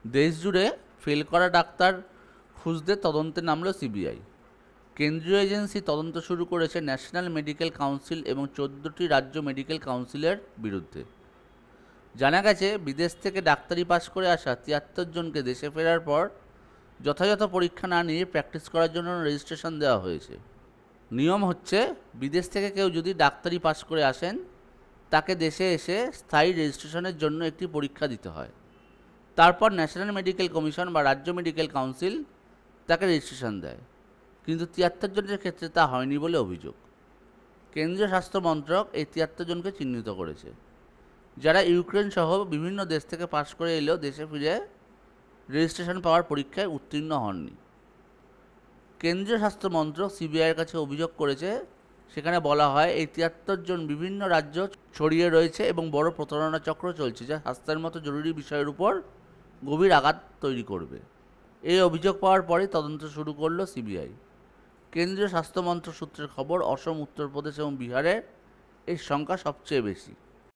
দেশ জুড়ে ফেল করা ডাক্তার খুঁজতে তদন্তে নামল সিবিআই। কেন্দ্রীয় এজেন্সি তদন্ত শুরু করেছে ন্যাশনাল মেডিকেল কাউন্সিল এবং 14টি রাজ্য মেডিকেল কাউন্সিলের বিরুদ্ধে। জানা গেছে, বিদেশ থেকে ডাক্তারি পাশ করে আসা 73 জনকে দেশে ফেরার পর যথাযথ পরীক্ষা না নিয়ে প্র্যাকটিস করার জন্য রেজিস্ট্রেশন দেওয়া হয়েছে। নিয়ম হচ্ছে, বিদেশ থেকে কেউ যদি ডাক্তারি পাশ করে আসেন, তাকে দেশে এসে স্থায়ী রেজিস্ট্রেশনের জন্য একটি পরীক্ষা দিতে হয়। তারপর ন্যাশনাল মেডিকেল কমিশন বা রাজ্য মেডিকেল কাউন্সিল তাকে রেজিস্ট্রেশন দেয়। কিন্তু 73 জনের ক্ষেত্রে তা হয়নি বলে অভিযোগ। কেন্দ্রীয় স্বাস্থ্য মন্ত্রক এই 73 জনকে চিহ্নিত করেছে, যারা ইউক্রেন সহ বিভিন্ন দেশ থেকে পাশ করে এলেও দেশে ফিরে রেজিস্ট্রেশন পাওয়ার পরীক্ষায় উত্তীর্ণ হননি। কেন্দ্রীয় স্বাস্থ্য মন্ত্রক সিবিআইয়ের কাছে অভিযোগ করেছে। সেখানে বলা হয়, এই 73 জন বিভিন্ন রাজ্য ছড়িয়ে রয়েছে এবং বড় প্রতারণা চক্র চলছে, যা স্বাস্থ্যের মতো জরুরি বিষয়ের উপর গভীর আঘাত তৈরি করবে। এই অভিযোগ পাওয়ার পরেই তদন্ত শুরু করল সিবিআই। কেন্দ্রীয় স্বাস্থ্য মন্ত্রক সূত্রের খবর, অসম, উত্তরপ্রদেশ এবং বিহারে এর সংখ্যা সবচেয়ে বেশি।